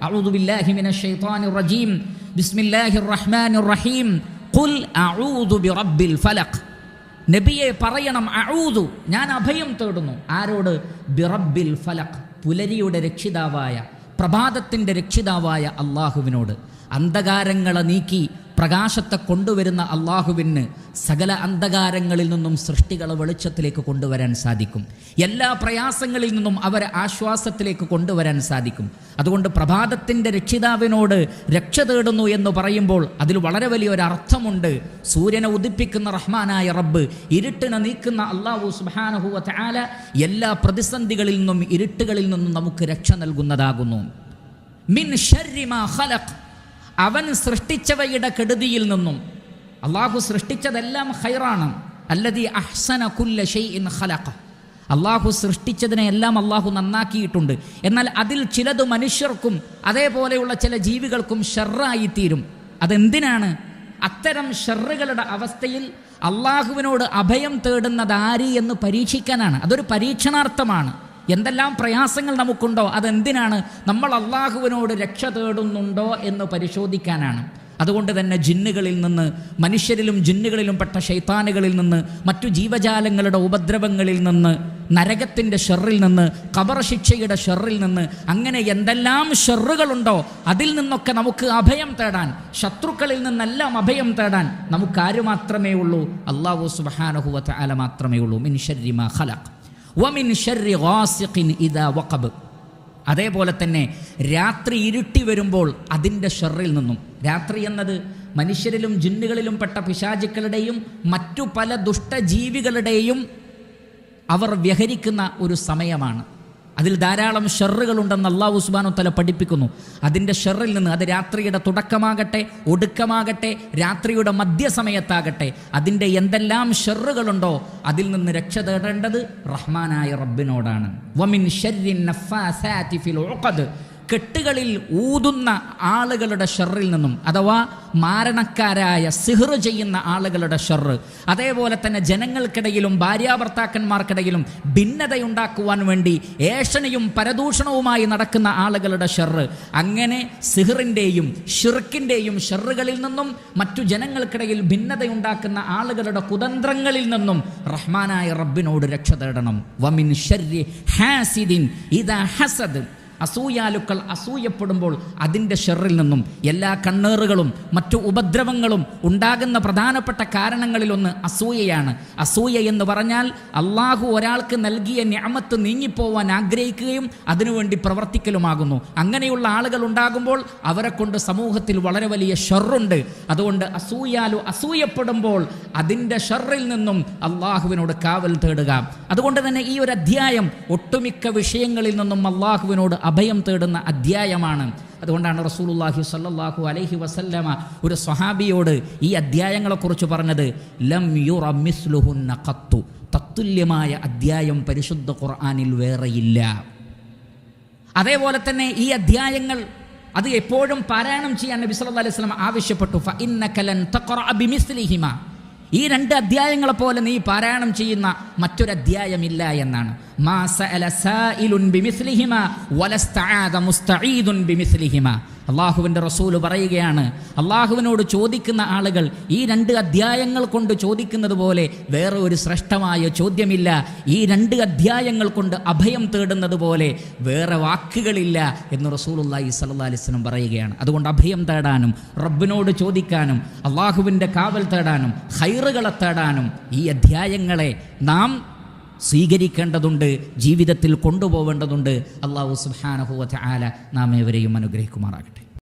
അഊദു ബില്ലാഹി മിനശ് ശൈത്വാനിർ റജീം ബിസ്മില്ലാഹിർ റഹ്മാനിർ റഹീം ഖുൽ അഊദു ബിറബ്ബിൽ ഫലഖ്. നബിയെ പറയണം, അഊദു, ഞാൻ അഭയം തേടുന്നു. ആരോട്? ബിറബ്ബിൽ ഫലഖ്, പുലരിയുടെ രക്ഷിതാവായ, പ്രഭാതത്തിൻ്റെ രക്ഷിതാവായ അള്ളാഹുവിനോട്. അന്ധകാരങ്ങളെ നീക്കി പ്രകാശത്തെ കൊണ്ടുവരുന്ന അള്ളാഹുവിന് സകല അന്ധകാരങ്ങളിൽ നിന്നും സൃഷ്ടികളെ വെളിച്ചത്തിലേക്ക് കൊണ്ടുവരാൻ സാധിക്കും. എല്ലാ പ്രയാസങ്ങളിൽ നിന്നും അവരെ ആശ്വാസത്തിലേക്ക് കൊണ്ടുവരാൻ സാധിക്കും. അതുകൊണ്ട് പ്രഭാതത്തിൻ്റെ രക്ഷിതാവിനോട് രക്ഷ തേടുന്നു എന്ന് പറയുമ്പോൾ അതിൽ വളരെ വലിയൊരർത്ഥമുണ്ട്. സൂര്യനെ ഉദിപ്പിക്കുന്ന റഹ്മാനായ റബ്ബ്, ഇരുട്ടിനെ നീക്കുന്ന അല്ലാഹു സുബ്ഹാനഹു വ തആല എല്ലാ പ്രതിസന്ധികളിൽ നിന്നും ഇരുട്ടുകളിൽ നിന്നും നമുക്ക് രക്ഷ നൽകുന്നതാകുന്നു. മിൻ ശർരി മാ ഖലഖ്, അവൻ സൃഷ്ടിച്ചവയുടെ കെടുതിയിൽ നിന്നും. അള്ളാഹു സൃഷ്ടിച്ചതെല്ലാം ഖൈറാണ്. അല്ലദീ അഹ്സന കുല്ല ഷൈഇൻ ഖലഖ, അള്ളാഹു സൃഷ്ടിച്ചതിനെല്ലാം അള്ളാഹു നന്നാക്കിയിട്ടുണ്ട്. എന്നാൽ അതിൽ ചിലത് മനുഷ്യർക്കും അതേപോലെയുള്ള ചില ജീവികൾക്കും ഷർറായിത്തീരും. അതെന്തിനാണ്? അത്തരം ഷർറുകളുടെ അവസ്ഥയിൽ അള്ളാഹുവിനോട് അഭയം തേടുന്നതാര് എന്ന് പരീക്ഷിക്കാനാണ്. അതൊരു പരീക്ഷണാർത്ഥമാണ്. എന്തെല്ലാം പ്രയാസങ്ങൾ നമുക്കുണ്ടോ അതെന്തിനാണ്? നമ്മൾ അള്ളാഹുവിനോട് രക്ഷ തേടുന്നുണ്ടോ എന്ന് പരിശോധിക്കാനാണ്. അതുകൊണ്ട് തന്നെ ജിന്നുകളിൽ നിന്ന്, മനുഷ്യരിലും ജിന്നുകളിലും പെട്ട ശൈത്താനുകളിൽ നിന്ന്, മറ്റു ജീവജാലങ്ങളുടെ ഉപദ്രവങ്ങളിൽ നിന്ന്, നരകത്തിൻ്റെ ഷെറിൽ നിന്ന്, ഖബർ ശിക്ഷയുടെ ഷെറിൽ നിന്ന്, അങ്ങനെ എന്തെല്ലാം ഷെറുകളുണ്ടോ അതിൽ നിന്നൊക്കെ നമുക്ക് അഭയം തേടാൻ, ശത്രുക്കളിൽ നിന്നെല്ലാം അഭയം തേടാൻ നമുക്കാര് മാത്രമേ ഉള്ളൂ? അല്ലാഹു സുബ്ഹാനഹു വ തആല മാത്രമേ ഉള്ളൂ. മിൻ ശർരി മാ ഖലഖ് വമിൻ ശർരി ഗാസിഖിൻ ഇദാ വഖബ്. അതേപോലെ തന്നെ രാത്രി ഇരുട്ടി വരുമ്പോൾ അതിൻ്റെ ഷർറിൽ നിന്നും. രാത്രി എന്നത് മനുഷ്യരിലും ജിന്നുകളിലും പെട്ട പിശാചുക്കളുടെയും മറ്റു പല ദുഷ്ടജീവികളുടെയും അവർ വ്യഹരിക്കുന്ന ഒരു സമയമാണ്. അതിൽ ധാരാളം ഷർറുകളുണ്ടെന്ന് അല്ലാഹു സുബ്ഹാനഹു വ തആല പഠിപ്പിക്കുന്നു. അതിൻ്റെ ഷർറിൽ നിന്ന്, അത് രാത്രിയുടെ തുടക്കമാകട്ടെ, ഒടുക്കമാകട്ടെ, രാത്രിയുടെ മധ്യസമയത്താകട്ടെ, അതിൻ്റെ എന്തെല്ലാം ഷർറുകളുണ്ടോ അതിൽ നിന്ന് രക്ഷ തേടേണ്ടത് റഹ്മാനായ റബ്ബിനോടാണ്. വമിൻ ശർരി നഫ്ഫാസാതി ഫിൽ ഉഖദ്, കെട്ടുകളിൽ ഊതുന്ന ആളുകളുടെ ഷർറിൽ നിന്നും, അഥവാ മാരണക്കാരായ സിഹ്ർ ചെയ്യുന്ന ആളുകളുടെ ഷർറ്. അതേപോലെ തന്നെ ജനങ്ങൾക്കിടയിലും ഭാര്യാഭർത്താക്കന്മാർക്കിടയിലും ഭിന്നതയുണ്ടാക്കുവാൻ വേണ്ടി ഏഷണിയും പരദൂഷണവുമായി നടക്കുന്ന ആളുകളുടെ ഷർറ്. അങ്ങനെ സിഹ്റിൻ്റെയും ഷിർക്കിൻ്റെയും ഷർറുകളിൽ നിന്നും മറ്റു ജനങ്ങൾക്കിടയിൽ ഭിന്നതയുണ്ടാക്കുന്ന ആളുകളുടെ കുതന്ത്രങ്ങളിൽ നിന്നും റഹ്മാനായ റബ്ബിനോട് രക്ഷ തേടണം. വമിൻ ശർരി ഹാസിദിൻ ഇദാ ഹസദ്, അസൂയാലുക്കൾ അസൂയപ്പെടുമ്പോൾ അതിൻ്റെ ഷെറിൽ നിന്നും. എല്ലാ കണ്ണേറുകളും മറ്റു ഉപദ്രവങ്ങളും ഉണ്ടാകുന്ന പ്രധാനപ്പെട്ട കാരണങ്ങളിലൊന്ന് അസൂയയാണ്. അസൂയ എന്ന് പറഞ്ഞാൽ അള്ളാഹു ഒരാൾക്ക് നൽകിയ നിഅമത്ത് നീങ്ങിപ്പോവാൻ ആഗ്രഹിക്കുകയും അതിനുവേണ്ടി പ്രവർത്തിക്കലുമാകുന്നു. അങ്ങനെയുള്ള ആളുകൾ ഉണ്ടാകുമ്പോൾ അവരെ കൊണ്ട് സമൂഹത്തിൽ വളരെ വലിയ ഷെറുണ്ട്. അതുകൊണ്ട് അസൂയപ്പെടുമ്പോൾ അതിൻ്റെ ഷെറിൽ നിന്നും അള്ളാഹുവിനോട് കാവൽ തേടുക. അതുകൊണ്ട് തന്നെ ഈ ഒരു അധ്യായം ഒട്ടുമിക്ക വിഷയങ്ങളിൽ നിന്നും അള്ളാഹുവിനോട് അഭയം തേടുന്ന അധ്യായമാണ്. അതുകൊണ്ടാണ് റസൂലുള്ളാഹി സ്വല്ലല്ലാഹു അലൈഹി വസല്ലമ ഒരു സ്വഹാബിയോട് ഈ അധ്യായങ്ങളെക്കുറിച്ച് പറഞ്ഞത്, ലം യുറ മിസ്ലുഹുന്ന ഖത്തു, തത്തുല്യമായ അധ്യായം പരിശുദ്ധ ഖുർആനിൽ വേറെയില്ല. അതേപോലെ തന്നെ ഈ അധ്യായങ്ങൾ അത് എപ്പോഴും പാരായണം ചെയ്യാൻ നബി സല്ലല്ലാഹു അലൈഹി വസല്ലം ആവശ്യപ്പെട്ടു. ഫഇന്നക ലൻ തഖറഅ ബിമിസ്ലിഹിമ, ഈ രണ്ട് അധ്യായങ്ങളെ പോലെ നീ പാരായണം ചെയ്യുന്ന മറ്റൊരു അധ്യായമില്ല എന്നാണ്. മാ സഅല സായിലുൻ ബിമിസ്ലിഹിമ വലസ്തആദ മുസ്തഈദുൻ ബിമിസ്ലിഹിമ. അള്ളാഹുവിൻ്റെ റസൂല് പറയുകയാണ്, അള്ളാഹുവിനോട് ചോദിക്കുന്ന ആളുകൾ ഈ രണ്ട് അധ്യായങ്ങൾ കൊണ്ട് ചോദിക്കുന്നത് പോലെ വേറെ ഒരു ശ്രേഷ്ഠമായ ചോദ്യമില്ല. ഈ രണ്ട് അധ്യായങ്ങൾ കൊണ്ട് അഭയം തേടുന്നത് പോലെ വേറെ വാക്കുകളില്ല എന്ന് റസൂലുള്ളാഹി സ്വല്ലല്ലാഹി അലൈഹി വസല്ലം പറയുകയാണ്. അതുകൊണ്ട് അഭയം തേടാനും റബ്ബിനോട് ചോദിക്കാനും അള്ളാഹുവിൻ്റെ കാവൽ തേടാനും ഖൈറുകളെ തേടാനും ഈ അധ്യായങ്ങളെ നാം സ്വീകരിക്കേണ്ടതുണ്ട്, ജീവിതത്തിൽ കൊണ്ടുപോകേണ്ടതുണ്ട്. അല്ലാഹു സുബ്ഹാനഹു വ തആല നാം ഏവരെയും അനുഗ്രഹിക്കുമാറാകട്ടെ.